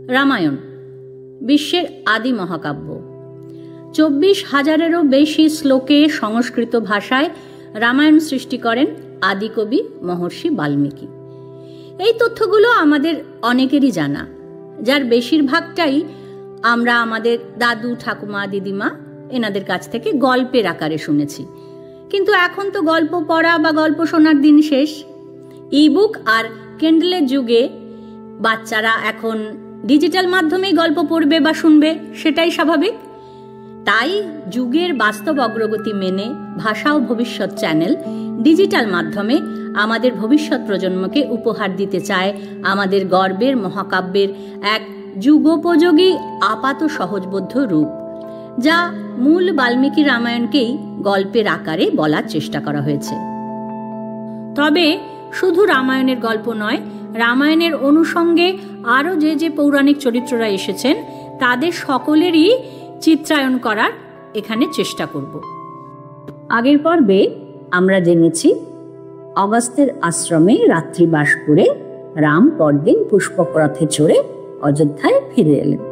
রামায়ণ বিশ্বের আদি মহাকাব্য। 24,000-এরও বেশি শ্লোকে সংস্কৃত ভাষায় রামায়ণ সৃষ্টি করেন আদিকবি মহর্ষি বাল্মীকি। এই তথ্যগুলো আমাদের অনেকেরই জানা, যার বেশিরভাগটাই আমরা আমাদের দাদু, ঠাকুমা, দিদিমা এনাদের কাছ থেকে গল্পের আকারে শুনেছি। কিন্তু এখন তো গল্প পড়া বা গল্প শোনার দিন শেষ। ইবুক আর কেন্ডেলের যুগে বাচ্চারা এখন ডিজিটাল মাধ্যমেই গল্প পড়বে বা শুনবে, সেটাই স্বাভাবিক। তাই যুগের বাস্তব অগ্রগতি মেনে ভাষা ও ভবিষ্যৎ চ্যানেল ডিজিটাল মাধ্যমে আমাদের ভবিষ্যৎ প্রজন্মকে উপহার দিতে চায় আমাদের গর্বের মহাকাব্যের এক যুগোপযোগী আপাত সহজবোধ্য রূপ, যা মূল বাল্মীকি রামায়ণকেই গল্পের আকারে বলার চেষ্টা করা হয়েছে। তবে শুধু রামায়ণের গল্প নয়, রামায়ণের অনুষঙ্গে আরও যে পৌরাণিক চরিত্ররা এসেছেন তাদের সকলেরই চিত্রায়ন করার এখানে চেষ্টা করব। আগের পর্বে আমরা জেনেছি অগস্ত্যের আশ্রমে রাত্রিবাস করে রাম পরদিন পুষ্পক রথে চড়ে অযোধ্যায় ফিরে এলেন।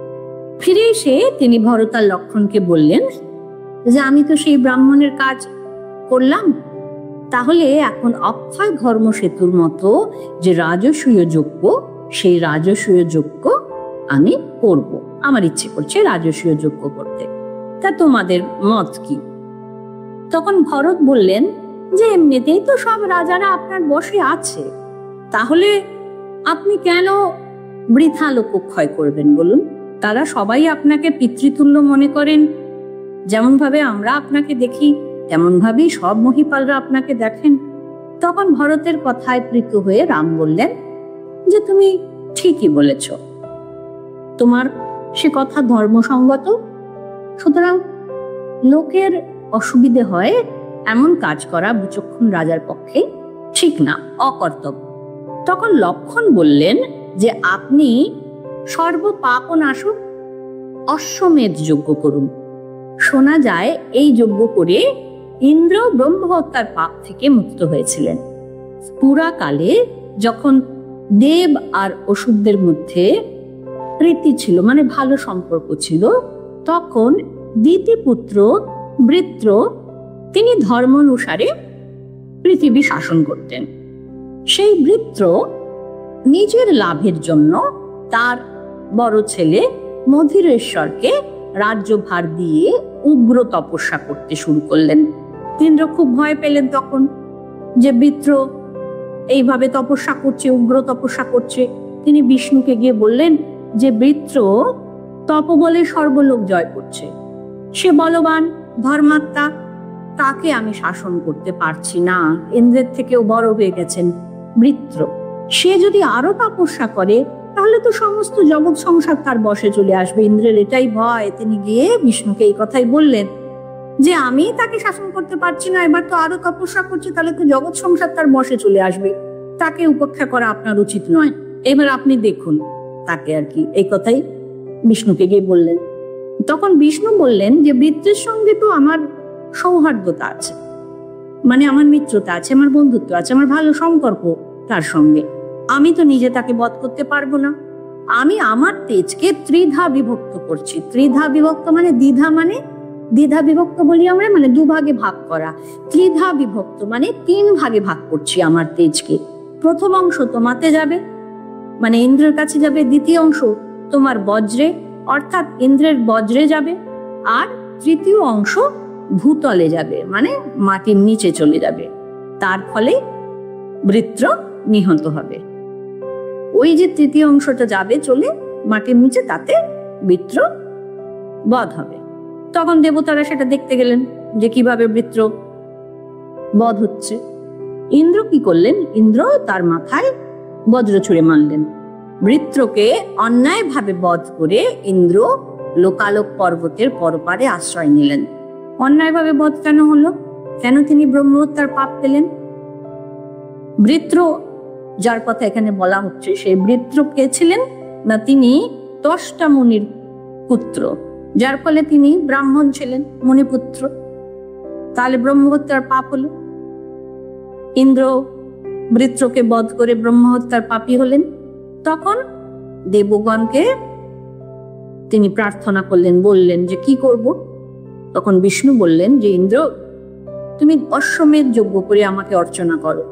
ফিরে এসে তিনি ভরত আর লক্ষ্মণকে বললেন যে আমি তো সেই ব্রাহ্মণের কাজ করলাম, তাহলে এখন অক্ষয় ধর্ম সেতুর মতো যে রাজসূয় যজ্ঞ, সেই রাজসূয় যজ্ঞ আমি করব। আমার ইচ্ছে করছে রাজসূয় যজ্ঞ করতে, তা তোমাদের মত কি? তখন ভরত বললেন যে এমনিতেই তো সব রাজারা আপনার বশে আছে, তাহলে আপনি কেন বৃথা লোকক্ষয় করবেন বলুন? তারা সবাই আপনাকে পিতৃতুল্য মনে করেন। যেমন ভাবে আমরা আপনাকে দেখি তেমন ভাবেই সব মহিপালরা আপনাকে দেখেন। তখন ভরতের কথায় প্রীত হয়ে রাম বললেন যে তুমি ঠিকই বলেছ, তোমার সে কথা ধর্মসঙ্গত, সুতরাং লোকের অসুবিধে হয় এমন কাজ করা বিচক্ষণ রাজার পক্ষে ঠিক না, অকর্তব্য। তখন লক্ষ্মণ বললেন যে আপনি সর্বপাপনাশক অশ্বমেধ যজ্ঞ করুন। শোনা যায় এই যজ্ঞ করে ইন্দ্র ব্রহ্ম হত্যার পাপ থেকে মুক্ত হয়েছিলেন। পুরাকালে যখন দেব আর অসুরদের মধ্যে প্রীতি ছিল, মানে ভালো সম্পর্ক ছিল, তখন দিতিপুত্র বৃত্র তিনি ধর্ম অনুসারে পৃথিবী শাসন করতেন। সেই বৃত্র নিজের লাভের জন্য তার বড় ছেলে মধুরেশ্বরকে রাজ্যভার দিয়ে উগ্র তপস্যা করতে শুরু করলেন। ইন্দ্র খুব ভয় পেলেন তখন যে বৃত্র এইভাবে তপস্যা করছে, উগ্র তপস্যা করছে। তিনি বিষ্ণুকে গিয়ে বললেন যে বৃত্র তপবলে সর্বলোক জয় করছে, সে বলবান ধর্মাত্মা, তাকে আমি শাসন করতে পারছি না, ইন্দ্রের থেকেও বড় হয়ে গেছেন বৃত্র। সে যদি আরো তপস্যা করে তাহলে তো সমস্ত জগৎ সংসার তার বশে চলে আসবে। ইন্দ্রের এটাই ভয়। তিনি গিয়ে বিষ্ণুকে এই কথাই বললেন যে আমি তাকে শাসন করতে পারছি না, এবার তো আরো তপস্যা করছে, তাহলে তো জগৎ সংসার তার বশে চলে আসবে, তাকে উপেক্ষা করা আপনার উচিত নয়, এবার আপনি দেখুন তাকে আর কি। এই কথাই বিষ্ণুকে গিয়ে বললেন। তখন বিষ্ণু বললেন যে বৃত্রের সঙ্গে তো আমার সৌহার্দ্যতা আছে, মানে আমার মিত্রতা আছে, আমার বন্ধুত্ব আছে, আমার ভালো সম্পর্ক তার সঙ্গে। আমি তো নিজে তাকে বধ করতে পারবো না। আমি আমার তেজকে ত্রিধা বিভক্ত করছি। ত্রিধা বিভক্ত মানে দ্বিধা বিভক্ত বলি আমরা, মানে দুভাগে ভাগ করা। ত্রিধা বিভক্ত মানে 3 ভাগে ভাগ করছি আমার তেজকে। প্রথম অংশ তোমাতে যাবে, মানে ইন্দ্রের কাছে যাবে। দ্বিতীয় অংশ তোমার বজ্রে, অর্থাৎ ইন্দ্রের বজ্রে যাবে। আর তৃতীয় অংশ ভূতলে যাবে, মানে মাটির নিচে চলে যাবে। তার ফলে বৃত্র নিহত হবে। ওই যে তৃতীয় অংশটা যাবে চলে মাটির নিচে, তাতে বৃত্র বধ হবে। তখন দেবতারা সেটা দেখতে গেলেন যে কিভাবে বৃত্র বধ হচ্ছে। ইন্দ্র কি করলেন? ইন্দ্র তার মাথায় বজ্র ছুঁড়ে মারলেন। বৃত্রকে অন্যায়ভাবে বধ করে ইন্দ্র লোকালোক পর্বতের পরপারে আশ্রয় নিলেন। অন্যায়ভাবে বধ কেন হলো? কেন তিনি ব্রহ্মহত্যার পাপ পেলেন? বৃত্র যার কথা এখানে বলা হচ্ছে, সেই বৃত্র কে ছিলেন না? তিনি ত্বষ্টা মুনির পুত্র, যার ফলে তিনি ব্রাহ্মণ ছিলেন, মুনিপুত্র। তাহলে ব্রহ্মহত্যার পাপ হলো। ইন্দ্র বৃত্রকে বধ করে ব্রহ্মহত্যার পাপী হলেন। তখন দেবগণকে তিনি প্রার্থনা করলেন, বললেন যে কি করব? তখন বিষ্ণু বললেন যে ইন্দ্র, তুমি অশ্বমেধ যজ্ঞ করে আমাকে অর্চনা করো,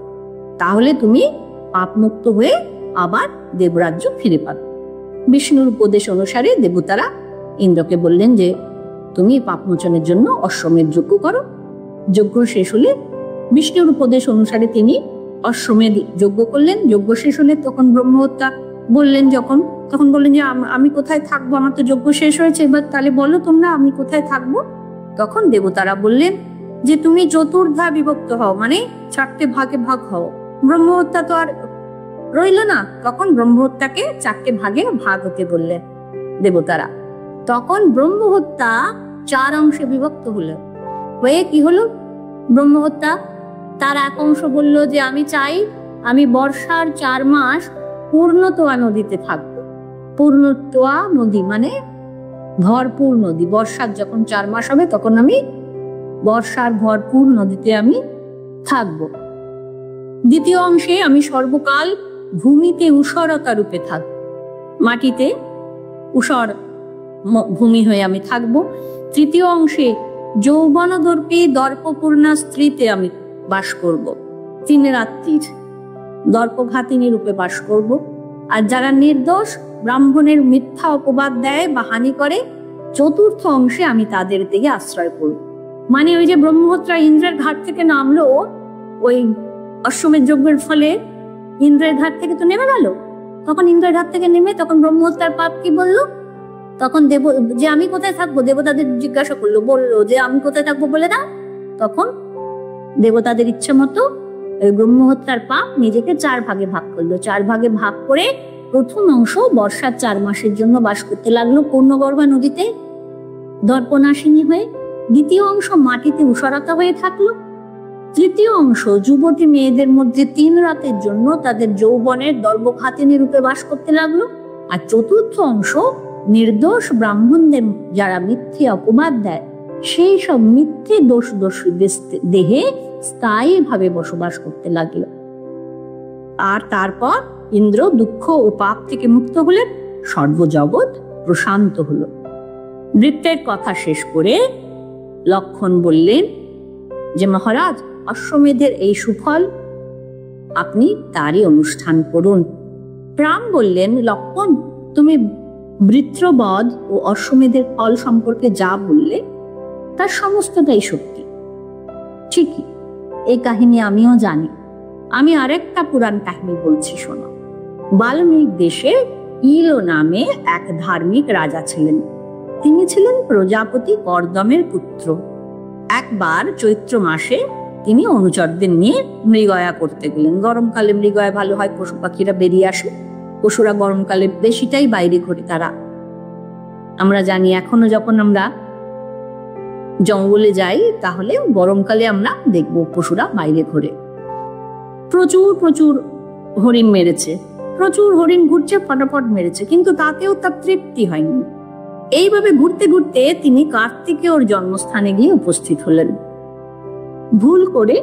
তাহলে তুমি পাপ মুক্ত হয়ে আবার দেবরাজ্য ফিরে পাবে। বিষ্ণুর উপদেশ অনুসারে দেবতারা ইন্দ্রকে বললেন যে তুমি পাপ মোচনের জন্য অশ্বমেধ যজ্ঞ করো। যজ্ঞ শেষ হলে বিষ্ণুর উপদেশ অনুসারে তিনি অশ্বমেধ যজ্ঞ করলেন। যজ্ঞ শেষ হলে তখন ব্রহ্মহত্যা বললেন, তখন বললেন যে আমি কোথায় থাকবো? আমার তো যজ্ঞ শেষ হয়েছে, এবার তাহলে বলো তোমরা আমি কোথায় থাকবো? তখন দেবতারা বললেন যে তুমি চতুর্ধা বিভক্ত হও, মানে 4টে ভাগে ভাগ হও। ব্রহ্মহত্যা তো আর রইল না, তখন ব্রহ্মহত্যাকে 4টে ভাগে ভাগ হতে বললেন দেবতারা। তখন ব্রহ্মহত্যা 4 অংশে বিভক্ত হলো। হয়ে কি হলো? ব্রহ্মহত্যা তার এক অংশ বলল যে আমি চাই আমি বর্ষার 4 মাস পূর্ণতোয়া নদীতে থাকবো। পূর্ণতোয়া নদী মানে ভরপুর নদী। বর্ষার যখন 4 মাস হবে তখন আমি বর্ষার ভরপুর নদীতে আমি থাকবো। দ্বিতীয় অংশে আমি সর্বকাল ভূমিতে উষরতা রূপে থাকব, মাটিতে উষর ভূমি হয়ে আমি থাকবো। তৃতীয় অংশে যৌবনদর্পী দর্পপূর্ণা স্ত্রীতে আমি বাস করব, 3 রাত্রির দর্পঘাতিনী রূপে বাস করব। আর যারা নির্দোষ ব্রাহ্মণের মিথ্যা অপবাদ দেয় বা হানি করে, চতুর্থ অংশে আমি তাদের দিকে আশ্রয় করব। মানে ওই যে ব্রহ্মহত্যা ইন্দ্রের ঘাট থেকে নামলো, ওই অশ্বমেধ যজ্ঞের ফলে ইন্দ্রের ঘাট থেকে তো নেমে গেল। তখন ইন্দ্রের ঘাট থেকে নেমে তখন ব্রহ্মহত্যার পাপ কি বললো? তখন যে আমি কোথায় থাকবো? দেবতাদের জিজ্ঞাসা করলো, বললো যে আমি কোথায় থাকবো বলে দাও। তখন দেবতাদের ইচ্ছে মতো ব্রহ্মহত্যার পাপ নিজেকে 4 ভাগে ভাগ করলো। 4 ভাগে ভাগ করে প্রথম অংশ বর্ষার 4 মাসের জন্য বাস করতে লাগলো পূর্ণগর্ভা নদীতে দর্পনাশিনী হয়ে। দ্বিতীয় অংশ মাটিতে উষরতা হয়ে থাকলো। তৃতীয় অংশ যুবতী মেয়েদের মধ্যে 3 রাতের জন্য তাদের যৌবনের দর্পঘাতিনী রূপে বাস করতে লাগলো। আর চতুর্থ অংশ নির্দোষ ব্রাহ্মণদের যারা মিথ্যে অপবাদ দেয়, সেই সব মিথ্যে দোষী দেহে স্থায়ী ভাবে বসবাস করতে লাগলো। আর তারপর ইন্দ্র দুঃখ ও পাপ থেকে মুক্ত হলেন, সর্বজগৎ প্রশান্ত হলো। বৃত্তের কথা শেষ করে লক্ষণ বললেন যে মহারাজ, অশ্বমেধের এই সুফল আপনি তারই অনুষ্ঠান করুন। প্রাণ বললেন, লক্ষণ তুমি বৃত্রবধ ও অশ্বমেধের ফল সম্পর্কে যা বললে তার সমস্তটাই সত্যি। ঠিকই, এই কাহিনী আমিও জানি। আমি আরেকটা পুরাণ কাহিনী বলছি, শোনো। বাল্মীক দেশে ইলো নামে এক ধার্মিক রাজা ছিলেন। তিনি ছিলেন প্রজাপতি কর্দমের পুত্র। একবার চৈত্র মাসে তিনি অনুচরদের নিয়ে মৃগয়া করতে গেলেন। গরমকালে মৃগয়া ভালো হয়, পশু পাখিরা বেরিয়ে আসে। পশুরা গরমকালে বেশিটাই বাইরে ঘোরে। তারা, আমরা জানি এখনো যখন আমরা জঙ্গলে যাই তাহলে গরমকালে আমরা দেখবো পশুরা বাইরে ঘোরে। প্রচুর প্রচুর হরিণ মেরেছে, প্রচুর হরিণ ঘুরছে, ফটাফট মেরেছে, কিন্তু তাতেও তার তৃপ্তি হয়নি। এইভাবে ঘুরতে ঘুরতে তিনি কার্তিকেয়র জন্মস্থানে গিয়ে উপস্থিত হলেন। ভুল করে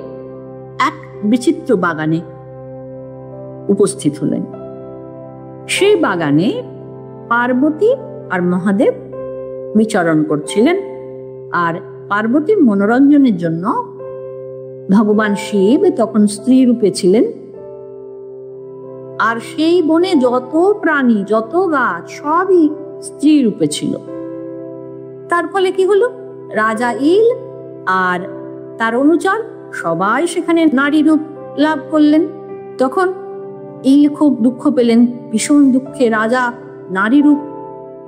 এক বিচিত্র বাগানে উপস্থিত হলেন। সেই বাগানে পার্বতী আর মহাদেব বিচরণ করছিলেন। আর পার্বতীর মনোরঞ্জনের জন্য ভগবান শিব তখন স্ত্রী রূপে ছিলেন। আর সেই বনে যত প্রাণী, যত গাছ, সবই স্ত্রী রূপে ছিল। তার ফলে কি হলো? রাজা ইল আর তার অনুচর সবাই সেখানে নারী রূপ লাভ করলেন। তখন ইল খুব দুঃখ পেলেন, ভীষণ দুঃখে রাজা নারী রূপ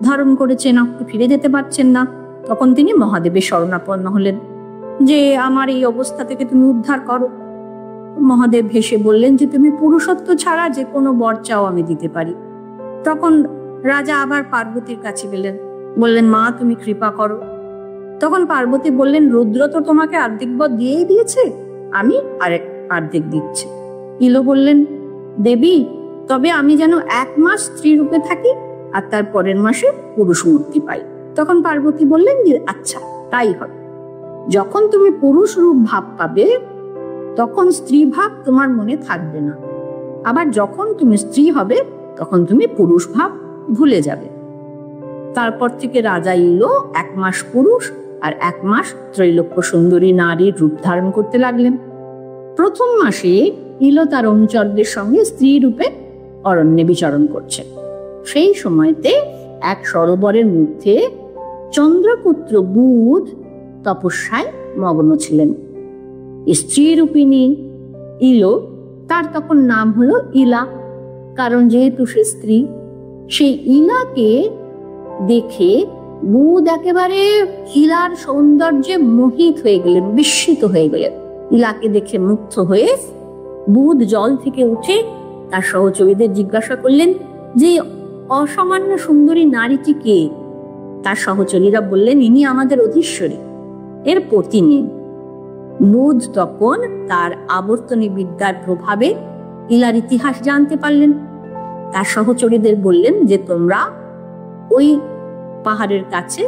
ধারণ করেছেন, ফিরে যেতে পারছেন না। তখন তিনি মহাদেবের শরণাপন্ন হলেন যে আমার এই অবস্থা থেকে তুমি উদ্ধার করো। মহাদেব হেসে বললেন যে তুমি পুরুষত্ব ছাড়া যে কোনো বর চাও আমি দিতে পারি। তখন রাজা আবার পার্বতীর কাছে গেলেন, বললেন মা তুমি কৃপা করো। তখন পার্বতী বললেন রুদ্র তো তোমাকে অর্ধেক বর দিয়েই দিয়েছে, আমি আরেক অর্ধেক দিচ্ছি। ইলো বললেন দেবী, তবে আমি যেন 1 মাস স্ত্রী রূপে থাকি আর তার পরের মাসে পুরুষ মূর্তি পাই। তখন পার্বতী বললেন যে আচ্ছা তাই হবে। যখন তুমি পুরুষ রূপ ভাব পাবে তখন স্ত্রী ভাব তোমার মনে থাকবে না, আবার যখন তুমি স্ত্রী হবে তখন তুমি পুরুষ ভাব ভুলে যাবে। তারপর থেকে রাজা ইলো 1 মাস পুরুষ আর 1 মাস ত্রৈলোক্য সুন্দরী নারীর রূপ ধারণ করতে লাগলেন। প্রথম মাসে ইলো তার অনুচরদের সঙ্গে স্ত্রী রূপে অরণ্যে বিচরণ করছে। সেই সময়তে এক সরোবরের মধ্যে চন্দ্রপুত্র বুধ তপস্যায় মগ্ন ছিলেন। স্ত্রী রূপিণী ইলো, তার তখন নাম হলো ইলা, কারণ যেহেতু সে স্ত্রী। সেই ইলাকে দেখে বুধ একেবারে ইলার সৌন্দর্যে মোহিত হয়ে গেলেন, বিস্মিত হয়ে গেলেন। ইলাকে দেখে মুগ্ধ হয়ে বুধ জল থেকে উঠে তার সহচরীদের জিজ্ঞাসা করলেন যে অসামান্য সুন্দরী নারীটি কে? তার সহচরীরা বললেন, ইনি আমাদের অধীশ্বরী, এর পত্নী। বুধ তখন তার আবর্তনী বিদ্যার প্রভাবে ইলার ইতিহাস জানতে পারলেন। তার সহচরীদের বললেন যে তোমরা ওই পাহাড়ের কাছে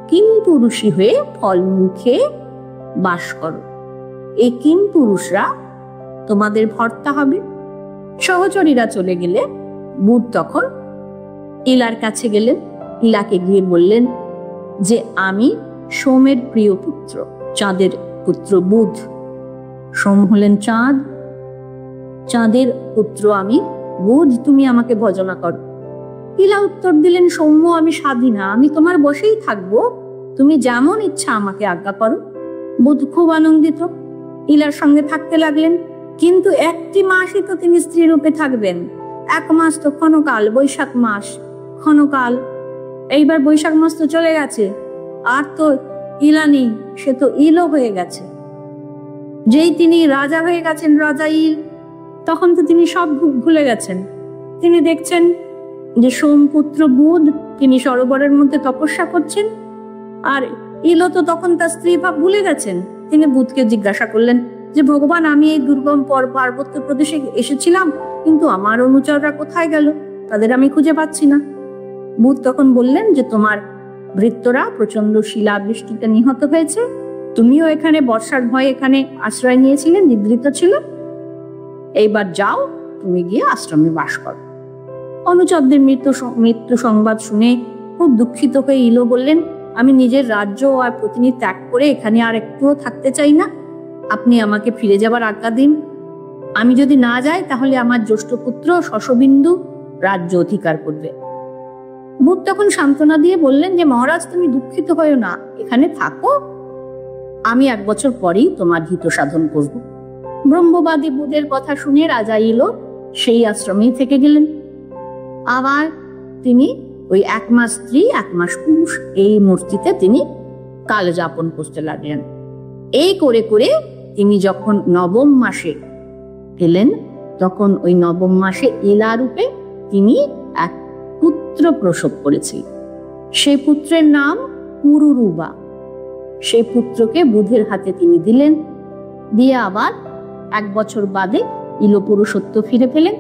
কিংপুরুষী হয়ে ফলমূল খেয়ে বাস করো, এই কিংপুরুষরা তোমাদের ভর্তা হবে। সহচরীরা চলে গেলে বুধ তখন ইলার কাছে গেলেন। ইলাকে গিয়ে বললেন যে আমি সোমের প্রিয় পুত্র, চাঁদের পুত্র বুধ। সোম হলেন চাঁদ, চাঁদের পুত্র আমি বুধ, তুমি আমাকে ভজনা করো। ইলা উত্তর দিলেন, সৌম্য, আমি স্বাধীনা, আমি তোমার বশেই থাকবো, তুমি যেমন ইচ্ছা আমাকে আজ্ঞা করো। বুধ খুব আনন্দিত, ইলার সঙ্গে থাকতে লাগলেন। কিন্তু 1টি মাসই তো তিনি স্ত্রী রূপে থাকবেন। 1 মাস তো ক্ষণকাল, বৈশাখ মাস ক্ষণকাল। এইবার বৈশাখ মাস তো চলে গেছে, আর তো ইলা নেই, সে তো ইলো হয়ে গেছে। যেই তিনি রাজা হয়ে গেছেন, রাজা ইল, তখন তো তিনি সব ভুলে গেছেন। তিনি দেখছেন যে সোমপুত্র বুধ তিনি সরোবরের মধ্যে তপস্যা করছেন, আর ইলো তো তখন তার স্ত্রী ভাব ভুলে গেছেন। তিনি বুধকে জিজ্ঞাসা করলেন যে ভগবান, আমি এই দুর্গম পার্বত্য প্রদেশে এসেছিলাম, কিন্তু আমার অনুচররা কোথায় গেল? তাদের আমি খুঁজে পাচ্ছি না। বুধ তখন বললেন যে তোমার ভৃত্যরা প্রচন্ড শিলাবৃষ্টিতে নিহত হয়েছে, তুমিও এখানে বর্ষার ভয়ে এখানে আশ্রয় নিয়েছিলে, নিদ্রিত ছিল। এইবার যাও, তুমি গিয়ে আশ্রমে বাস করো। অনুচরদের মৃত্যু সংবাদ শুনে খুব দুঃখিত হয়ে ইলো বললেন, আমি নিজের রাজ্য আর পত্নী ত্যাগ করে এখানে আর একটুও থাকতে চাই না, আপনি আমাকে ফিরে যাবার আজ্ঞা দিন। আমি যদি না যাই তাহলে আমার জ্যেষ্ঠ পুত্র শশবিন্দু রাজ্য অধিকার করবে। বুধ তখন সান্ত্বনা দিয়ে বললেন যে মহারাজ, তুমি দুঃখিত হয়েও না, এখানে থাকো, আমি 1 বছর পরেই তোমার হিত সাধন করব। ব্রহ্মবাদী বুধের কথা শুনে রাজা ইলো সেই আশ্রমেই থেকে গেলেন। আবার তিনি ওই 1 মাস স্ত্রী 1 মাস পুরুষ এই মূর্তিতে তিনি কাল যাপন করতে লাগলেন। এই করে করে তিনি যখন 9ম মাসে এলেন, তখন ওই 9ম মাসে ইলা রূপে তিনি এক পুত্র প্রসব করেছিলেন। সেই পুত্রের নাম পুরুরুবা। সেই পুত্রকে বুধের হাতে তিনি দিলেন। দিয়ে আবার 1 বছর বাদে ইলো পুরুষত্ব ফিরে পেলেন।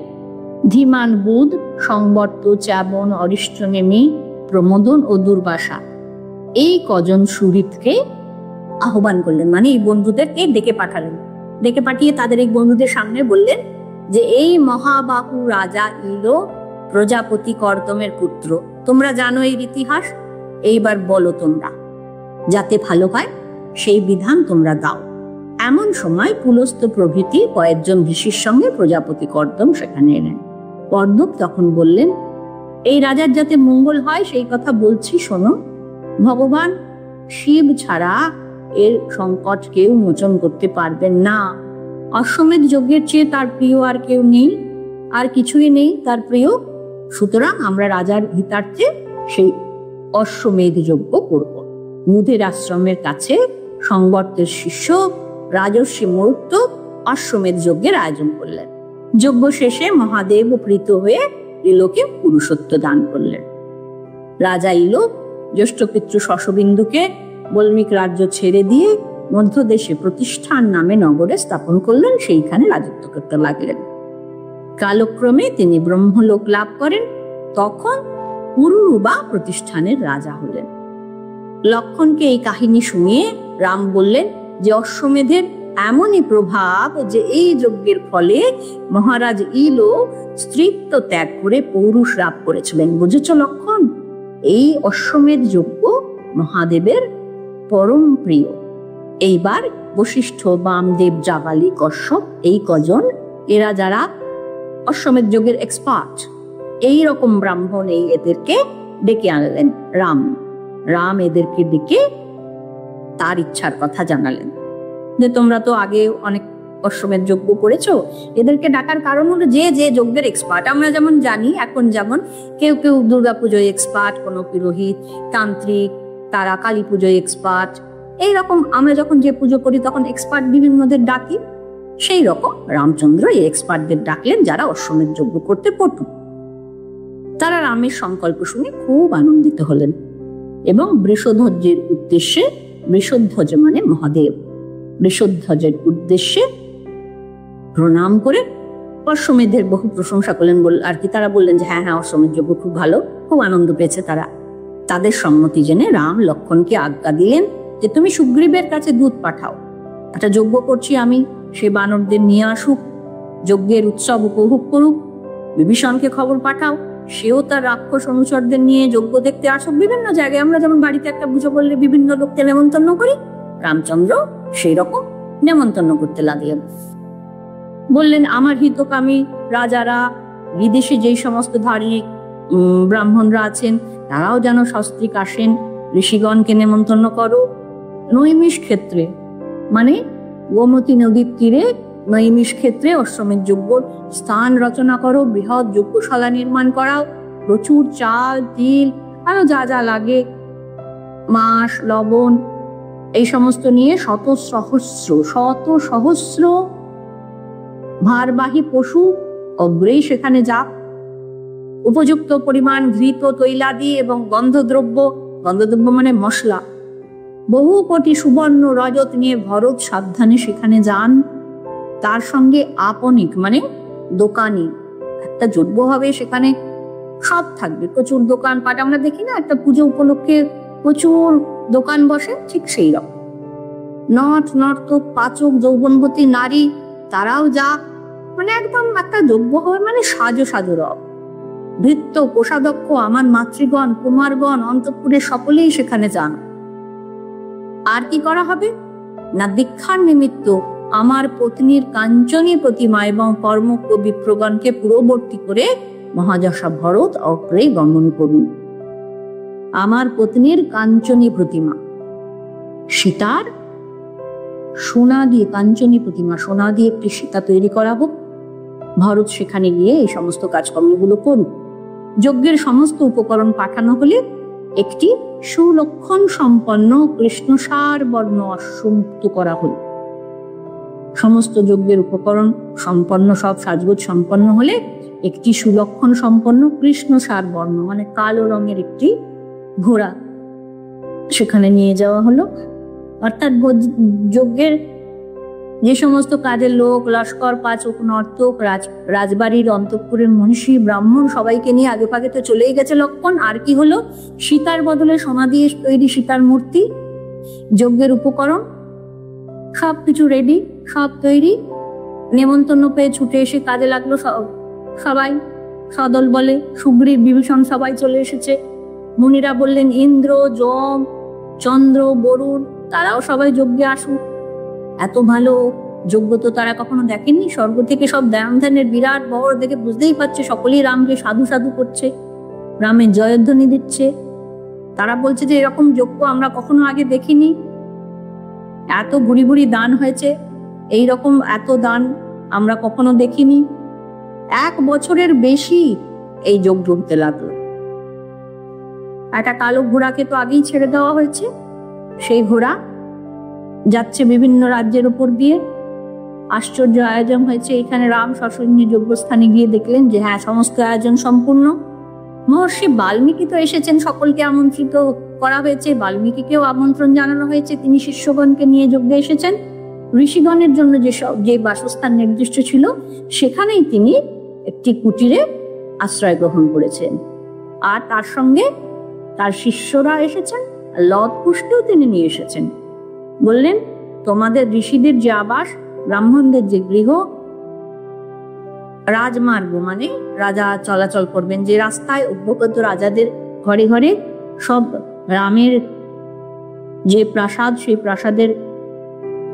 ধীমান বুধ সংবর্ত, চ্যাবন, অরিষ্টনেমি, প্রমোদন ও দুর্বাসা এই কজন সুহৃদকে আহ্বান করলেন, মানে এই বন্ধুদেরকে ডেকে পাঠালেন। ডেকে পাঠিয়ে তাদের এই বন্ধুদের সামনে বললেন যে এই মহাবাহু রাজা ইলো প্রজাপতি কর্দমের পুত্র, তোমরা জানো এর ইতিহাস, এইবার বলো তোমরা, যাতে ভালো হয় সেই বিধান তোমরা দাও। এমন সময় পুলস্ত্য প্রভৃতি কয়েকজন ঋষির সঙ্গে প্রজাপতি কর্দম সেখানে এলেন। কর্দম তখন বললেন, এই রাজার যাতে মঙ্গল হয় সেই কথা বলছি, শোনো। ভগবান শিব ছাড়া এর সংকট কেউ মোচন করতে পারবেন না। অশ্বমেধ যজ্ঞের চেয়ে তার প্রিয় আর কেউ নেই, আর কিছুই নেই তার প্রিয়। সুতরাং আমরা রাজার হিতার্থে সেই অশ্বমেধ যজ্ঞ করব। বুধের আশ্রমের কাছে সংবর্তের শিষ্য রাজর্ষি মরুত্ব অশ্বমেধ যজ্ঞের আয়োজন করলেন। যজ্ঞ শেষে মহাদেব প্রীত হয়ে ইলোকে পুরুষত্ব দান করলেন। রাজা ইলো জ্যেষ্ঠ পিতৃ শশবিন্দুকে বল্মিক রাজ্য ছেড়ে দিয়ে মধ্যদেশে প্রতিষ্ঠান নামে নগরে স্থাপন করলেন, সেইখানে রাজত্ব করতে লাগলেন। কালক্রমে তিনি ব্রহ্মলোক লাভ করেন, তখন পুরুরুবা প্রতিষ্ঠানের রাজা হলেন। লক্ষণকে এই কাহিনী শুনিয়ে রাম বললেন যে অশ্বমেধের এমনই প্রভাব যে এই যজ্ঞের ফলে মহারাজ ইলো স্ত্রীত্ব ত্যাগ করে পৌরুষ লাভ করেছিলেন। বুঝেছ লক্ষণ? এই অশ্বমেধ যজ্ঞ মহাদেবের পরম প্রিয়। এইবার বশিষ্ঠ, বামদেব, জাবালি, কশ্যপ এই কজন, এরা যারা অশ্বমেধ যজ্ঞের এক্সপার্ট, এই রকম ব্রাহ্মণ এদেরকে ডেকে আনলেন রাম এদেরকে ডেকে তার ইচ্ছার কথা জানালেন যে তোমরা তো আগে অনেক অশ্বমেধ যজ্ঞ করেছো। এদেরকে ডাকার কারণ হলো যে যে যজ্ঞের এক্সপার্ট। আমরা যেমন জানি এখন যেমন কেউ কেউ দুর্গাপুজোয় এক্সপার্ট, কোনো পুরোহিত, তান্ত্রিক, তারা কালী পুজোয় এক্সপার্ট, এইরকম আমরা যখন যে পুজো করি তখন এক্সপার্ট বিভিন্নদের ডাকি। সেই রকম রামচন্দ্র এই এক্সপার্টদের ডাকলেন যারা অশ্বমেধ যজ্ঞ করতে পটু। তারা রামের সংকল্প শুনে খুব আনন্দিত হলেন এবং বৃষধ্বজের উদ্দেশ্যে, বৃষধ্বজ মানে মহাদেব, বৃষধ্বজের উদ্দেশ্যে প্রণাম করে অশ্বমেধের বহু প্রশংসা করলেন। আর কি তারা বললেন যে হ্যাঁ অশ্বমেধ যজ্ঞ খুব ভালো, খুব আনন্দ পেয়েছে তারা। তাদের সম্মতি জেনে রাম লক্ষ্মণকে আজ্ঞা দিলেন যে তুমি সুগ্রীবের কাছে দূত পাঠাও, একটা যজ্ঞ করছি আমি, সে বানরদের নিয়ে আসুক, যজ্ঞের উৎসব উপভোগ করুক। বিভীষণকে খবর পাঠাও, সেও তার রাক্ষস অনুচরদের নিয়ে যজ্ঞ দেখতে আসুক। বিভিন্ন জায়গায় আমরা যেমন বাড়িতে একটা পুজো করলে বিভিন্ন লোককে নেমন্তন্ন করি, রামচন্দ্র সেই রকম নেমন্তন্ন করতে লাগলেন। বললেন আমার হিতকামী রাজারা, বিদেশে যেই সমস্ত ধার্মিক ব্রাহ্মণরা আছেন তারাও যেন সস্ত্রীক আসেন, ঋষিগণকে নেমন্তন্ন করো। নৈমিষ ক্ষেত্রে মানে গোমতী নদীর তীরে নৈমিষ ক্ষেত্রে অশ্বমেধ যজ্ঞ স্থান রচনা করো, বৃহৎ যজ্ঞশালা নির্মাণ করাও, প্রচুর চাল, তিল, আরো যা যা লাগে, মাস, লবণ, এই সমস্ত নিয়ে শত সহস্র ভারবাহী পশু অগ্রেই সেখানে যাক। উপযুক্ত পরিমাণ ঘৃত, তৈলাদি এবং গন্ধদ্রব্য মানে মশলা, বহু কোটি সুবর্ণ রজত নিয়ে ভরত সাবধানে সেখানে যান। তার সঙ্গে আপনিক মানে দোকানি, একটা যজ্ঞ হবে সেখানে সব থাকবে, প্রচুর দোকানপাট। আমরা দেখি না একটা পুজো উপলক্ষে প্রচুর দোকান বসে, ঠিক সেই রকম। নর্তক, পাচক, যৌবনবতী নারী তারাও যাক, মানে একদম একটা যজ্ঞ হবে মানে সাজো রব। ভৃত্য, কোষাধ্যক্ষ, আমার মাতৃগণ, কুমারগণ, অন্তঃপুরে সকলেই সেখানে যান। আর কি করা হবে না, দীক্ষার নিমিত্ত আমার পত্নীর কাঞ্চনী প্রতিমা এবং কর্মজ্ঞ বিপ্রগণকে পূর্ববর্তী করে মহাযশা ভরত অগ্রে গমন করুন। আমার পত্নীর কাঞ্চনী প্রতিমা, সীতার সোনা দিয়ে, কাঞ্চনী প্রতিমা সোনা দিয়ে একটি সীতা তৈরি করা হোক, ভরত সেখানে গিয়ে এই সমস্ত কাজকর্মগুলো করুন। যজ্ঞের সমস্ত উপকরণ পাঠানো হলে একটি সুলক্ষণ সম্পন্ন কৃষ্ণসার বর্ণ অশ্ব মুক্ত করা হল। সমস্ত যজ্ঞের উপকরণ সম্পন্ন, সব সাজগোজ সম্পন্ন হলে একটি সুলক্ষণ সম্পন্ন কৃষ্ণসার বর্ণ মানে কালো রঙের একটি ঘোড়া সেখানে নিয়ে যাওয়া হলো। অর্থাৎ যজ্ঞের যে সমস্ত কাজের লোক, লস্কর, পাচক, নর্তক, রাজবাড়ির অন্তঃপুরের মনীষী, ব্রাহ্মণ সবাইকে নিয়ে আগে পাগে তো চলেই গেছে লক্ষণ। আর কি হলো, সীতার বদলে সোনা দিয়ে তৈরি সীতার মূর্তি, যজ্ঞের উপকরণ সবকিছু রেডি, সব তৈরি। নেমন্তন্ন পেয়ে ছুটে এসে কাজে লাগলো সবাই সদল বলে। সুগ্রীব, বিভীষণ সবাই চলে এসেছে। মুনিরা বললেন ইন্দ্র, যম, চন্দ্র, বরুণ তারাও সবাই যজ্ঞে আসুন। এত ভালো যজ্ঞ তো তারা কখনো দেখেননি। স্বর্গ থেকে সব ধ্যানের বিরাট বহর দেখে বুঝতেই পারছে সকলেই রামকে সাধু সাধু করছে, রামের জয়ধ্বনি দিচ্ছে। তারা বলছে যে এরকম যজ্ঞ আমরা কখনো আগে দেখিনি, এত ভুরি ভুরি দান হয়েছে, এই রকম এত দান আমরা কখনো দেখিনি। 1 বছরের বেশি এই যজ্ঞ হতে লাগলো। একটা কালো ঘোড়াকে তো আগেই ছেড়ে দেওয়া হয়েছে, সেই ঘোড়া যাচ্ছে বিভিন্ন রাজ্যের উপর দিয়ে। আশ্চর্য আয়োজন হয়েছে এখানে। রাম সসৈন্য যজ্ঞস্থানে গিয়ে দেখলেন যে হ্যাঁ, সমস্ত আয়োজন সম্পূর্ণ। মহর্ষি বাল্মীকি তো এসেছেন, সকলকে আমন্ত্রিত করা হয়েছে, বাল্মীকিকেও আমন্ত্রণ জানানো হয়েছে, তিনি শিষ্যগণকে নিয়ে যজ্ঞে এসেছেন। ঋষিগণের জন্য যে বাসস্থান নির্দিষ্ট ছিল সেখানেই তিনি একটি কুটিরে আশ্রয় গ্রহণ করেছেন। আর তার সঙ্গে তার শিষ্যরা এসেছেন, লব কুশকেও তিনি নিয়ে এসেছেন। বললেন তোমাদের ঋষিদের যে আবাস, ব্রাহ্মণদের যে গৃহ, রাজমার্গ মানে রাজা চলাচল করবেন যে রাস্তায়, অভ্যগত রাজাদের ঘরে ঘরে সব রামের যে প্রাসাদ, সেই প্রাসাদের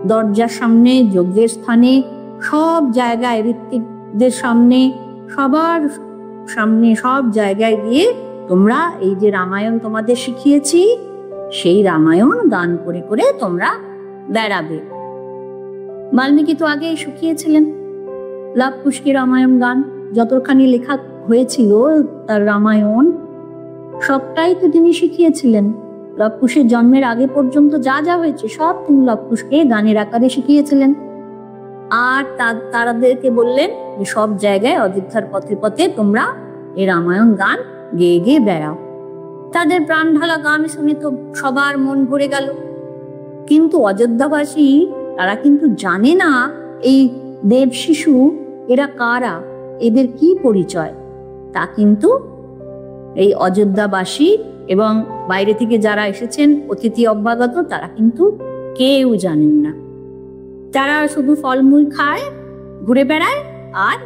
দরজার সামনে, যজ্ঞের স্থানে, সব জায়গায়, ঋত্বিকদের সামনে, সবার সামনে, সব জায়গায় গিয়ে তোমরা এই যে রামায়ণ তোমাদের শিখিয়েছি সেই রামায়ণ গান করে করে তোমরা বেড়াবে। বাল্মীকি তো আগেই শিখিয়েছিলেন লাভ কুশকে রামায়ণ গান, যতখানি লেখা হয়েছিল তার রামায়ণ সবটাই তো তিনি শিখিয়েছিলেন। লাভ কুশের জন্মের আগে পর্যন্ত যা যা হয়েছে সব তিনি লাভ কুশকে গানের আকারে শিখিয়েছিলেন। আর তারাদেরকে বললেন যে সব জায়গায় অযোধ্যার পথে পথে তোমরা এই রামায়ণ গান গেয়ে গেয়ে বেড়াও। তাদের প্রাণ ঢালা গান শুনে তো সবার মন ভরে গেল। কিন্তু অযোধ্যাবাসী তারা কিন্তু জানে না এই দেব শিশু এরা কারা, এদের কি পরিচয়, তা কিন্তু এই অযোধ্যাবাসী এবং বাইরে থেকে যারা এসেছেন অতিথি অভ্যাগত তারা কিন্তু কেউ জানেন না। তারা শুধু ফলমূল খায়, ঘুরে বেড়ায় আর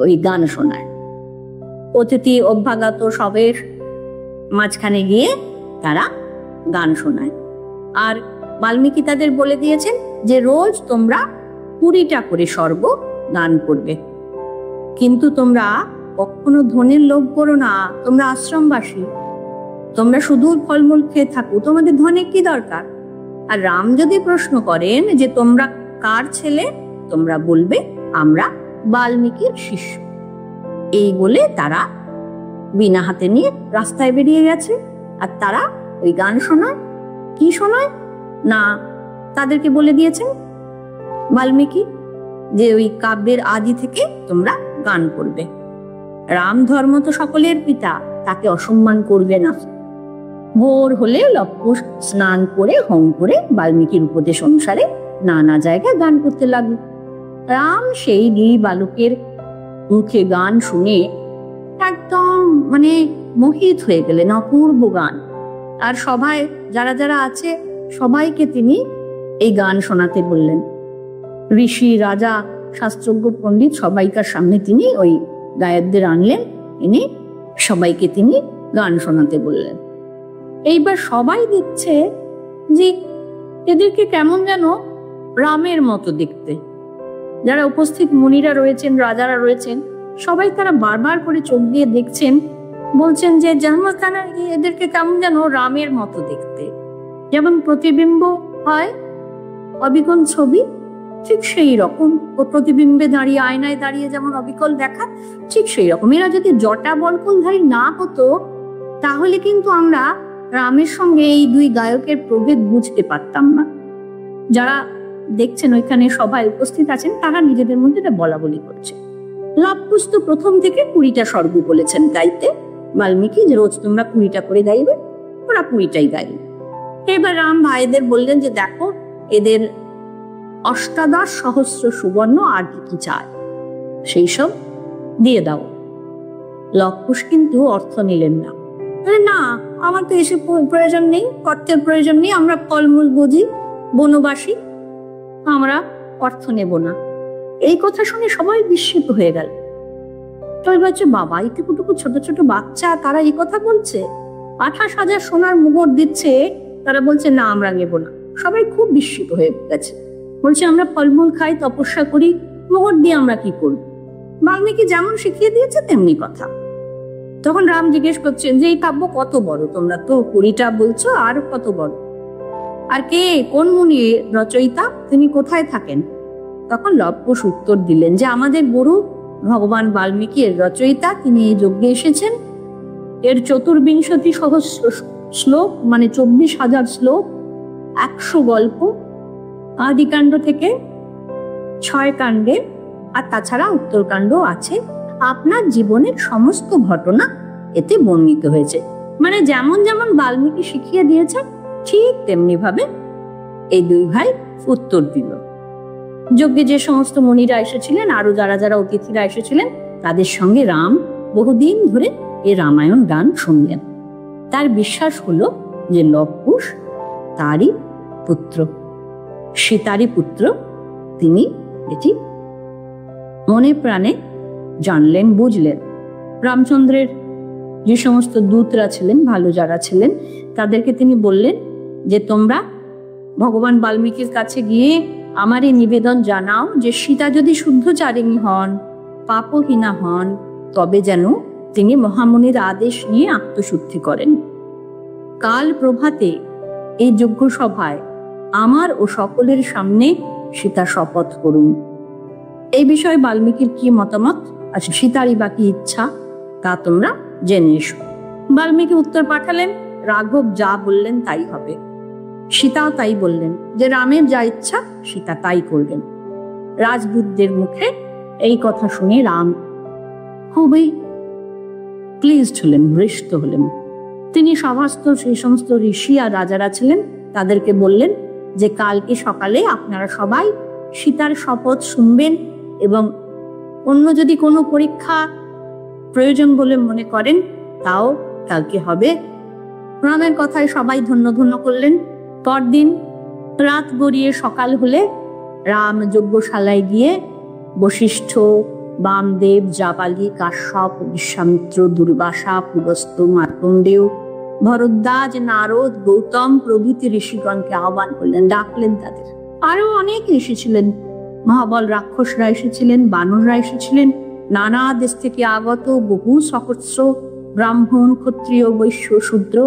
ওই গান শোনায়। অতিথি অভ্যাগত সবের মাঝখানে গিয়ে তারা গান শোনায়। আর বাল্মীকি তাদের বলে দিয়েছেন যে রোজ তোমরা 20টা করে সর্ব গান করবে, কিন্তু তোমরা কখনো ধনের লোভ করো না। তোমরা আশ্রমবাসী, তোমরা শুধু ফলমূল খেয়ে থাকো, তোমাদের ধনের কি দরকার? আর রাম যদি প্রশ্ন করেন যে তোমরা কার ছেলে, তোমরা বলবে আমরা বাল্মীকির শিষ্য। এই বলে তারা বিনা হাতে নিয়ে রাস্তায় বেরিয়ে গেছে। আর তারা ওই গান শোনায়। কি শোনায় না, তাদেরকে বলে দিয়েছেন বাল্মীকি যে ওই কাব্যের আদি থেকে তোমরা গান করবে। রাম ধর্ম তো সকলের পিতা, তাকে অসম্মান করবে না। ভোর হলে লব কুশ স্নান করে হোম করে বাল্মীকির উপদেশ অনুসারে নানা জায়গায় গান করতে লাগলো। রাম সেই গিরি বালকের মুখে গান শুনে একদম মোহিত হয়ে গেলেন। অপূর্ব গান। আর সভায় যারা যারা আছে সবাইকে তিনি এই গান শোনাতে বললেন। ঋষি, রাজা, শাস্ত্রজ্ঞ, পণ্ডিত সবাইকার সামনে তিনি ওই গায়কদের আনলেন, এনে সবাইকে তিনি গান শোনাতে বললেন। এইবার সবাই দেখছে যে এদেরকে কেমন যেন রামের মতো দেখতে। যারা উপস্থিত মুনিরা রয়েছেন, রাজারা রয়েছেন, সবাই তারা বারবার করে চোখ দিয়ে দেখছেন, বলছেন যে এদেরকে কেমন যেন রামের মতো দেখতে। যেমন প্রতিবিম্ব হয় অবিকল ছবি, ঠিক সেই রকম প্রতিবিম্বে দাঁড়িয়ে, আয়নায় দাঁড়িয়ে যেমন অবিকল দেখা, ঠিক সেই রকম। এরা যদি জটা বলকলধারী না হতো তাহলে কিন্তু আমরা রামের সঙ্গে এই দুই গায়কের প্রভেদ বুঝতে পারতাম না। যারা দেখছেন ওইখানে সবাই উপস্থিত আছেন তারা নিজেদের মধ্যে এটা বলা বলি করছে। লাভ কুশ তো প্রথম থেকে 20টা স্বর্গ বলেছেন গাইতে বাল্মীকি, যে রোজ তোমরা 20টা করে গাইবে। ওরা 20টাই গাইবে। এবার রাম ভাইদের বললেন যে দেখো এদের 18 সহস্র সুবর্ণ আর কি চায় সেই সব দিয়ে দাও। লব কুশ কিন্তু অর্থ নিলেন না। না, আমার তো এসে প্রয়োজন নেই, অর্থের প্রয়োজন নেই, আমরা ফলমূল বুঝি, বনবাসী, আমরা অর্থ নেব না। এই কথা শুনে সবাই বিস্মিত হয়ে গেল। তবে বলছে বাবা, এইটুকুটুকু ছোট ছোট বাচ্চা তারা এই কথা বলছে, 28,000 সোনার মুগট দিচ্ছে, তারা বলছে না আমরা নেব না। সবাই খুব বিস্মিত হয়ে গেছে। বলছে আমরা ফলমূল খাই, তপস্যা করি, মুগট দিয়ে আমরা কি করব? বাল্মীকি যেমন শিখিয়ে দিয়েছে তেমনি কথা। তখন রাম জিজ্ঞেস করছেন যে এই কাব্য কত বড়? তোমরা তো 20টা বলছো, আর কত বড়? আর কে, কোন মুনি রচয়িতা, তিনি কোথায় থাকেন? তখন লব কুশ উত্তর দিলেন যে আমাদের গুরু ভগবান বাল্মীকি এর রচয়িতা, তিনি এই যজ্ঞে এসেছেন। এর 24 সহস্র শ্লোক, 24,000 শ্লোক, 100 গল্প, আদিকাণ্ড থেকে 6 কাণ্ডে, আর তাছাড়া উত্তরকাণ্ড আছে। আপনার জীবনের সমস্ত ঘটনা এতে বর্ণিত হয়েছে। যেমন যেমন বাল্মীকি শিখিয়ে দিয়েছেন ঠিক তেমনি ভাবে এই দুই ভাই উত্তর দিল। যজ্ঞে যে সমস্ত মুনিরা এসেছিলেন, আরো যারা যারা অতিথিরা এসেছিলেন, তাদের সঙ্গে রাম বহুদিন ধরে এই রামায়ণ গান শুনলেন। তার বিশ্বাস হলো যে লব কুশ তারই পুত্র, সীতারই পুত্র। তিনি এটি মনে প্রাণে জানলেন, বুঝলেন। রামচন্দ্রের যে সমস্ত দূতরা ছিলেন, ভালো যারা ছিলেন, তাদেরকে তিনি বললেন যে তোমরা ভগবান বাল্মীকির কাছে গিয়ে আমার এই নিবেদন জানাও যে সীতা যদি শুদ্ধচারিণী হন, পাপহীনা হন, তবে যেন তিনি মহামুনির আদেশ নিয়ে আত্মশুদ্ধি করেন। কাল প্রভাতে এই যজ্ঞ সভায় আমার ও সকলের সামনে সীতা শপথ করুন। এই বিষয়ে বাল্মীকির কি মতামত, আচ্ছা সীতারই বা কি ইচ্ছা, তা তোমরা জেনে এসো। বাল্মীকি উত্তর পাঠালেন, রাঘব যা বললেন তাই হবে। সীতাও তাই বললেন যে রামের যা ইচ্ছা সীতা তাই করবেন। রাজদূতদের মুখে এই কথা শুনে রাম খুবই প্লিজড হলেন, হৃষ্ট হলেন। তিনি সভাস্থ সেই সমস্ত ঋষি আর রাজারা ছিলেন, তাদেরকে বললেন যে কালকে সকালে আপনারা সবাই সীতার শপথ শুনবেন এবং অন্য যদি কোনো পরীক্ষা প্রয়োজন বলে মনে করেন তাও কালকে হবে। রামের কথায় সবাই ধন্য ধন্য করলেন। পরদিন রাত গড়িয়ে সকাল হলে রাম যজ্ঞশালায় গিয়ে বশিষ্ঠ, বামদেব, জাবালি, কাশ্যপ, বিশ্বামিত্র, দুর্বাসা, পুলস্ত্য, মার্কণ্ডেয়, ভরদ্বাজ, নারদ, গৌতম প্রভৃতি ঋষিগণকে আহ্বান করলেন, ডাকলেন তাদের। আরো অনেক ঋষি ছিলেন, মহাবল রাক্ষসরা এসেছিলেন, বানররা এসেছিলেন, নানা দেশ থেকে আগত বহু সহস্র ব্রাহ্মণ, ক্ষত্রিয়, বৈশ্য, শূদ্র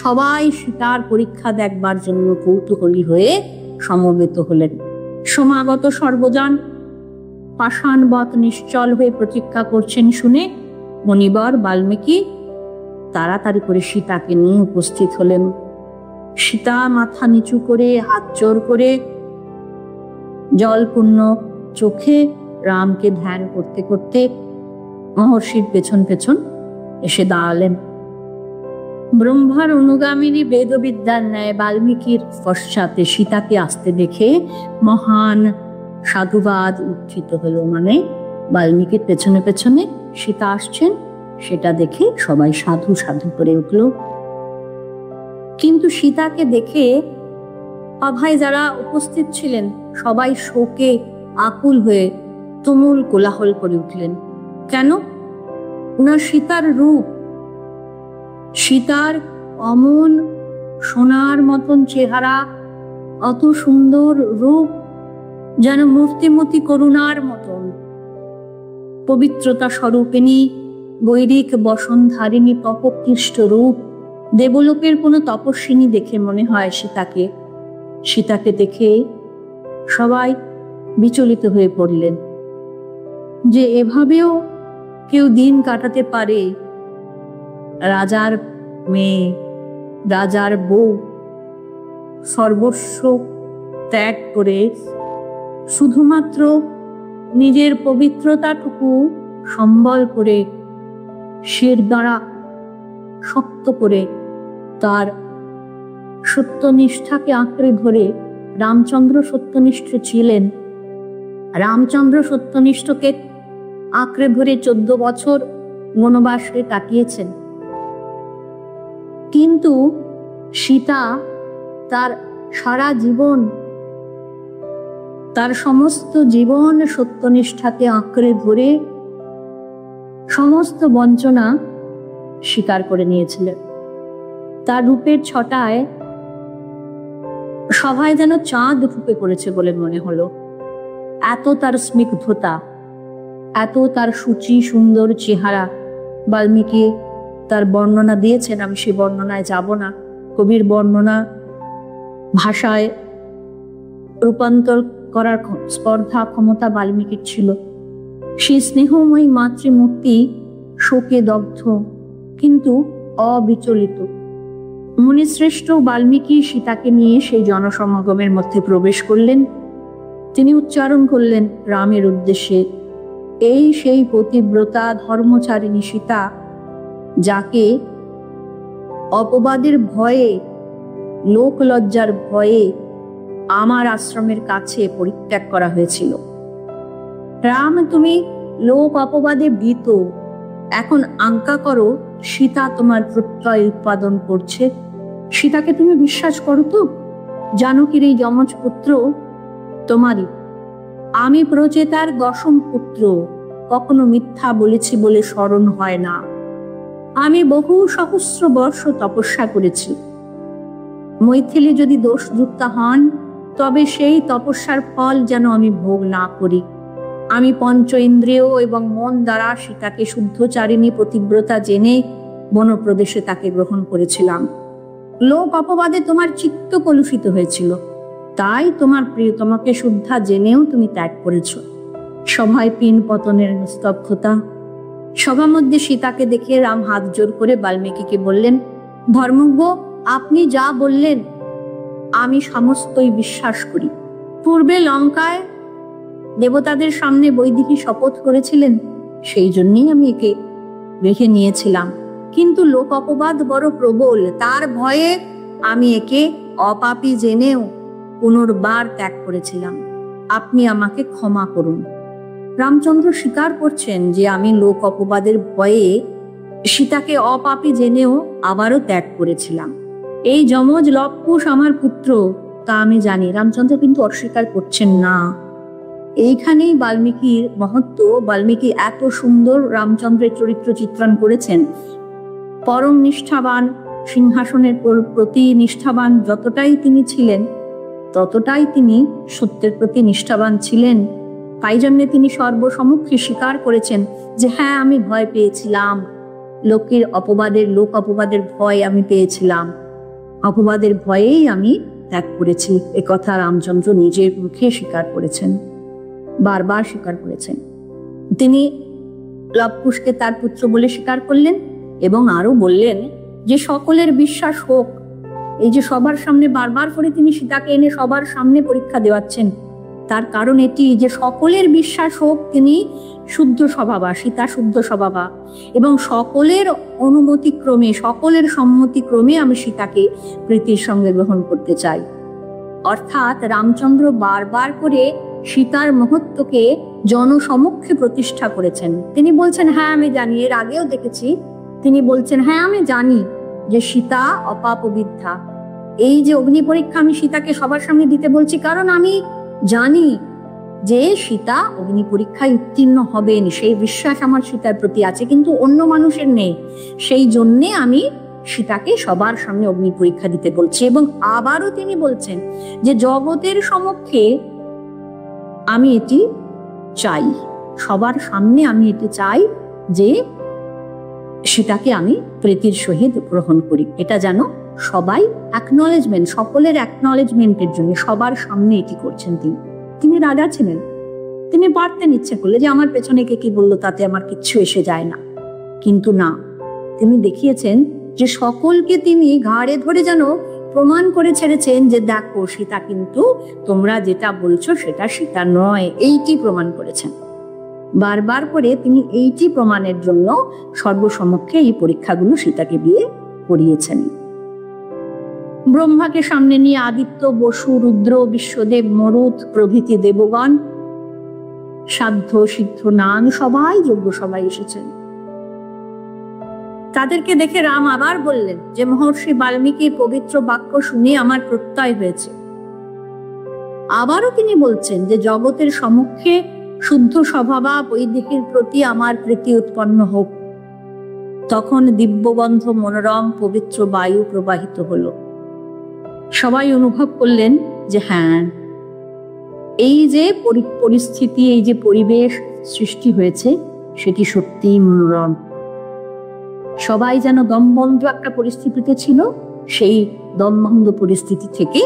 সবাই সীতার পরীক্ষা দেখবার জন্য কৌতূহলী হয়ে সমবেত হলেন। সমাগত সর্বজন পাষাণবৎ নিশ্চল হয়ে প্রতীক্ষা করছেন শুনে মণিবর বাল্মীকি তাড়াতাড়ি করে সীতাকে নিয়ে উপস্থিত হলেন। সীতা মাথা নিচু করে, হাত জোর করে, জলপূর্ণ চোখে রামকে ধ্যান করতে করতে মহর্ষির পেছন পেছন এসে দাঁড়ালেন। ব্রহ্মার অনুগামিনী বেদবিদ্যার ন্যায় বাল্মীকির পশ্চাতে সীতাকে আসতে দেখে মহান সাধুবাদ উত্থিত হলো। মানে বাল্মীকির পেছনে পেছনে সীতা আসছেন, সেটা দেখে সবাই সাধু সাধু করে উঠল। কিন্তু সীতাকে দেখে সভায় যারা উপস্থিত ছিলেন সবাই শোকে আকুল হয়ে তুমুল কোলাহল করে উঠলেন। কেন? ওনার সীতার রূপ, সীতার অমন সোনার মতন চেহারা, অত সুন্দর রূপ, যেন মূর্তিমতী করুণার মতন, পবিত্রতা স্বরূপিণী, বৈরিক বসনধারিণী তপকৃষ্ট রূপ, দেবলোকের কোনো তপস্বিনী দেখে মনে হয় সীতাকে। সীতাকে দেখে সবাই বিচলিত হয়ে পড়লেন যে এভাবেও কেউ দিন কাটাতে পারে। রাজার মেয়ে, রাজার বউ সর্বস্ব ত্যাগ করে শুধুমাত্র নিজের পবিত্রতাটুকু সম্বল করে শির দ্বারা শক্ত করে তার সত্যনিষ্ঠাকে আঁকড়ে ধরে, রামচন্দ্র সত্যনিষ্ঠ ছিলেন, রামচন্দ্র সত্যনিষ্ঠকে আঁকড়ে ধরে 14 বছর বনবাসে কাটিয়েছেন। কিন্তু সীতা তার সারা জীবন, তার সমস্ত জীবন সত্যনিষ্ঠাকে আঁকড়ে ধরে সমস্ত বঞ্চনা স্বীকার করে নিয়েছিলেন। তার রূপের ছটায় সবাই যেন চাঁদ ঢুকে পড়েছে বলে মনে হলো। এত তার স্নিগ্ধতা, এত তার সূচি সুন্দর চেহারা। বাল্মীকি তার বর্ণনা দিয়েছেন, আমি সে বর্ণনায় যাব না। কবির বর্ণনা ভাষায় রূপান্তর করার স্পর্ধা ক্ষমতা বাল্মীকির ছিল। সেই স্নেহময়ী মাতৃমূর্তি শোকে দগ্ধ কিন্তু অবিচলিত। মুনিশ্রেষ্ঠ বাল্মীকি সীতাকে নিয়ে সেই জনসমাগমের মধ্যে প্রবেশ করলেন। তিনি উচ্চারণ করলেন রামের উদ্দেশ্যে, এই সেই পতিব্রতা ধর্মচারিণী সীতা, যাকে অপবাদের ভয়ে, লোকলজ্জার ভয়ে আমার আশ্রমের কাছে পরিত্যাগ করা হয়েছিল। রাম, তুমি লোক অপবাদে ভীত, এখন আজ্ঞা করো সীতা তোমার প্রত্যয় উৎপাদন করছে। সীতাকে তুমি বিশ্বাস করো তো? জানকীর এই যমজ পুত্র তোমারই। আমি প্রচেতার দশম পুত্র, কখনো মিথ্যা বলেছি বলে স্মরণ হয় না। আমি বহু সহস্র বর্ষ তপস্যা করেছি। মৈথিলী যদি দোষযুক্তা হন, তবে সেই তপস্যার ফল যেন আমি ভোগ না করি। আমি পঞ্চ ইন্দ্রিয় এবং মন দ্বারা সীতাকে শুদ্ধচারিণী পতিব্রতা জেনে বনপ্রদেশে তাকে গ্রহণ করেছিলাম। লোক অপবাদে তোমার চিত্ত কলুষিত হয়েছিল, তাই তোমার প্রিয়তমাকে শুদ্ধা জেনেও তুমি ত্যাগ করেছ। সভায় পিন পতনের নিস্তব্ধতা। সভা মধ্যে সীতাকে দেখে রাম হাত জোর করে বাল্মীকিকে বললেন, ধর্মজ্ঞ, আপনি যা বললেন আমি সমস্তই বিশ্বাস করি। পূর্বে লঙ্কায় দেবতাদের সামনে বৈদিকী শপথ করেছিলেন, সেই জন্যই আমি একে রেখে নিয়েছিলাম। কিন্তু লোক অপবাদ বড় প্রবল, তার ভয়ে আমি একে অপাপী জেনেও পুনর্বার ত্যাগ করেছিলাম। আপনি আমাকে ক্ষমা করুন। রামচন্দ্র স্বীকার করছেন যে আমি লোক অপবাদের ভয়ে সীতাকে অপাপী জেনেও আবারও ত্যাগ করেছিলাম। এই যমজ লবকুশ আমার পুত্র, তা আমি জানি। রামচন্দ্র কিন্তু অস্বীকার করছেন না। এইখানেই বাল্মীকির মহত্ব। বাল্মীকি এত সুন্দর রামচন্দ্রের চরিত্র চিত্রণ করেছেন। পরম নিষ্ঠাবান, সিংহাসনের প্রতি নিষ্ঠাবান যতটাই তিনি ছিলেন, ততটাই তিনি সত্যের প্রতি নিষ্ঠাবান ছিলেন। তাই জন্যে তিনি সর্বসম্মুখে স্বীকার করেছেন যে হ্যাঁ, আমি ভয় পেয়েছিলাম, লোক অপবাদের ভয় আমি পেয়েছিলাম, অপবাদের ভয়েই আমি ত্যাগ করেছি। একথা রামচন্দ্র নিজের মুখে স্বীকার করেছেন, বারবার স্বীকার করেছেন। তিনি লবকুশকে তার পুত্র বলে স্বীকার করলেন এবং আরো বললেন যে সকলের বিশ্বাস হোক। এই যে সবার সামনে বারবার করে তিনি সীতাকে এনে সবার সামনে পরীক্ষা দেওয়াচ্ছেন, তার কারণ এটি যে সকলের বিশ্বাস হোক তিনি শুদ্ধ স্বভাবা, সীতা শুদ্ধ স্বভাবা, এবং সকলের অনুমতি ক্রমে, সকলের সম্মতি ক্রমে আমি সীতাকে প্রীতির সঙ্গে গ্রহণ করতে চাই। অর্থাৎ রামচন্দ্র বারবার করে সীতার মহত্বকে জনসমক্ষে প্রতিষ্ঠা করেছেন। তিনি বলছেন হ্যাঁ আমি জানি, এর আগেও দেখেছি তিনি বলছেন হ্যাঁ আমি জানি যে সীতা অপাপবিদ্ধা। এই যে অগ্নি পরীক্ষা আমি সীতাকে সবার সামনে দিতে বলছি, কারণ আমি জানি যে সীতা অগ্নি পরীক্ষায় উত্তীর্ণ হবেন, সেই বিশ্বাস আমার সীতার প্রতি আছে, কিন্তু অন্য মানুষের নেই। সেই জন্যে আমি সীতাকে সবার সামনে অগ্নি পরীক্ষা দিতে বলছি। এবং আবারও তিনি বলছেন যে জগতের সমক্ষে আমি এটি চাই, সবার সামনে আমি এটি চাই যে সীতাকে আমি প্রীতির সহিত গ্রহণ করি। এটা যেন সবাই অ্যাকনলেজমেন্ট, সকলের অ্যাকনলেজমেন্টের জন্য সবার সামনে এটি করছেন। তিনি রাজা ছিলেন, তিনি পারতেন ইচ্ছে করলে যে আমার পেছনে কে কি বললো তাতে আমার কিচ্ছু এসে যায় না, কিন্তু না, তিনি দেখিয়েছেন যে সকলকে তিনি ঘাড়ে ধরে যেন প্রমাণ করে ছেড়েছেন যে দেখো সীতা কিন্তু তোমরা যেটা বলছো সেটা সীতা নয়, এইটি প্রমাণ করেছেন। বারবার করে তিনি এইটি প্রমাণের জন্য সর্বসমক্ষে এই পরীক্ষাগুলো সীতাকে দিয়ে করিয়েছেন। ব্রহ্মাকে সামনে নিয়ে আদিত্য, বসু, রুদ্র, বিশ্বদেব, মরুত প্রভৃতি দেবগণ, সাধ্য, সিদ্ধ, নাগ সবাই যজ্ঞ সবাই এসেছেন। তাদেরকে দেখে রাম আবার বললেন যে মহর্ষি বাল্মীকির পবিত্র বাক্য শুনে আমার প্রত্যয় হয়েছে। আবারও তিনি বলছেন যে জগতের সমক্ষে শুদ্ধ স্বভাবা বৈদিকের প্রতি আমার প্রীতি উৎপন্ন হোক। তখন দিব্যগন্ধ মনোরম পবিত্র বায়ু প্রবাহিত হলো। সবাই অনুভব করলেন যে হ্যাঁ, এই যে পরিস্থিতি, এই যে পরিবেশ সৃষ্টি হয়েছে সেটি সত্যিই মনোরম। সবাই যেন দমবন্ধ একটা পরিস্থিতিতে ছিল, সেই দমবন্ধ পরিস্থিতি থেকে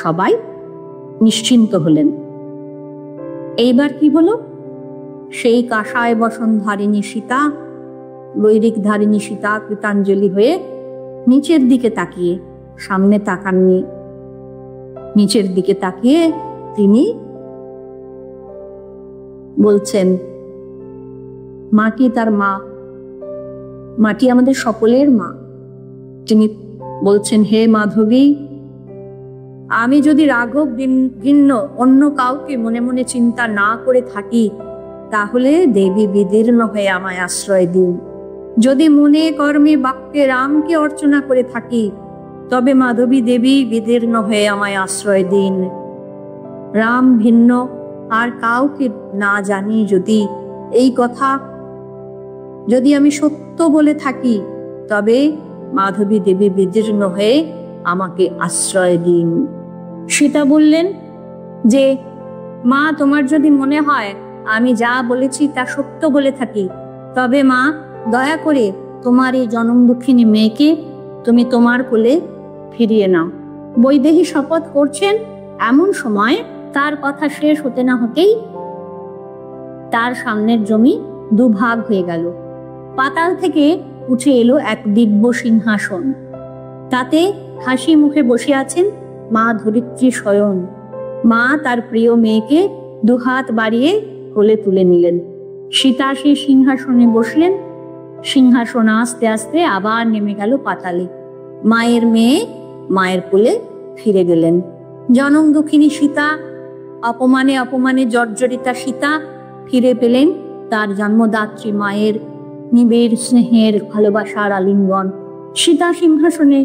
সবাই নিশ্চিন্ত হলেন। এইবার কি হলো? সেই কাষায় বসন ধারিণী সীতা, বৈরিক ধারিণী সীতা কৃতাঞ্জলি হয়ে নিচের দিকে তাকিয়ে, সামনে তাকাননি, নিচের দিকে তাকিয়ে তিনি বলছেন, মাটি তার মা, মাটি আমাদের সকলের মা। তিনি বলছেন, হে মাধবী, আমি যদি রাঘব ভিন্ন অন্য কাউকে মনে মনে চিন্তা না করে থাকি, তাহলে দেবী বিদীর্ণ হয়ে আমায় আশ্রয় দিন। যদি মনে কর্মে বাক্যে রামকে অর্চনা করে থাকি, তবে মাধবী দেবী বিদীর্ণ হয়ে আমায় আশ্রয় দিন। রাম ভিন্ন আর কাউকে না জানি যদি এই কথা যদি আমি সত্য বলে থাকি, তবে মাধবী দেবী বিদীর্ণ হয়ে আমাকে আশ্রয় দিন। সীতা বললেন যে, মা, তোমার যদি মনে হয় আমি যা বলেছি তা সত্য বলে থাকি, তবে মা, দয়া করে তোমার এই জনম দুঃখিনী মেয়েকে তুমি তোমার কোলে ফিরিয়ে নাও। বৈদেহী শপথ করছেন, এমন সময় তার কথা শেষ হতে না হতেই তার সামনের জমি দুভাগ হয়ে গেল। পাতাল থেকে উঠে এলো এক দিব্য সিংহাসন। তাতে হাসি মুখে বসে আছেন মা ধরিত্রী স্বয়ং। মা তার প্রিয় মেয়েকে দুহাত বাড়িয়ে কোলে তুলে নিলেন। সীতা সেই সিংহাসনে বসলেন। সিংহাসন আস্তে আস্তে আবার নেমে গেল পাতালে। মায়ের মেয়ে মায়ের কোলে ফিরে গেলেন। জনম দুঃখিনী সীতা, অপমানে অপমানে জর্জরিতা সীতা ফিরে পেলেন তার জন্মদাত্রী মায়ের নিবিড় স্নেহের ভালোবাসার আলিঙ্গন। সীতা সিংহাসনে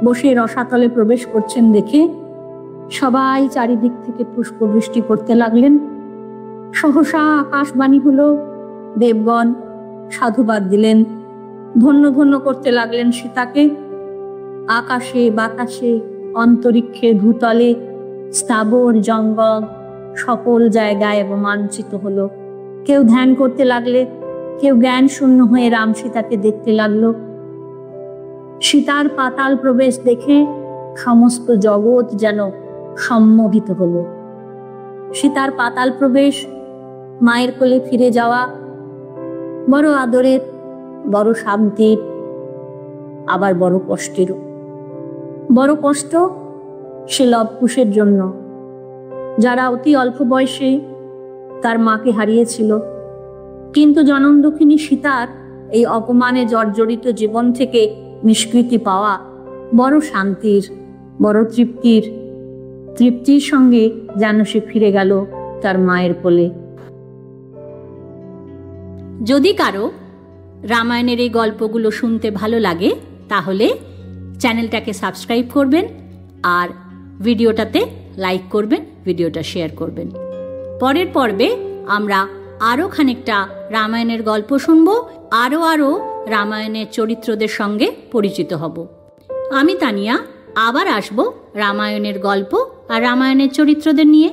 বসে রসাতলে প্রবেশ করছেন দেখে সবাই চারিদিক থেকে পুষ্পবৃষ্টি করতে লাগলেন। সহসা আকাশবাণী হলো, দেবগণ সাধুবাদ দিলেন, ধন্য ধন্য করতে লাগলেন সীতাকে। আকাশে বাতাসে অন্তরিক্ষে ভূতলে স্থাবর জঙ্গল সকল জায়গায় অবমানচিত হলো। কেউ ধ্যান করতে লাগলে, কেউ জ্ঞান শূন্য হয়ে রাম সীতাকে দেখতে লাগলো। সীতার পাতাল প্রবেশ দেখে সমস্ত জগৎ যেন সম্মোহিত হলো। সীতার পাতাল প্রবেশ, মায়ের কোলে ফিরে যাওয়া বড় আদরের, বড় শান্তির, আবার বড় কষ্টেরও। বড় কষ্ট সে লবকুশের জন্য, যারা অতি অল্প বয়সে তার মাকে হারিয়েছিল। কিন্তু জনম দুঃখিনী সীতার এই অপমানে জর্জরিত জীবন থেকে নিষ্কৃতি পাওয়া বড় শান্তির, বড় তৃপ্তির সঙ্গে যেন সে ফিরে গেল তার মায়ের কোলে। যদি কারো রামায়ণের এই গল্পগুলো শুনতে ভালো লাগে তাহলে চ্যানেলটাকে সাবস্ক্রাইব করবেন আর ভিডিওটাতে লাইক করবেন, ভিডিওটা শেয়ার করবেন। পরের পর্বে আমরা আরও খানিকটা রামায়ণের গল্প শুনব, আরও রামায়ণের চরিত্রদের সঙ্গে পরিচিত হব। আমি তানিয়া আবার আসব রামায়ণের গল্প আর রামায়ণের চরিত্রদের নিয়ে।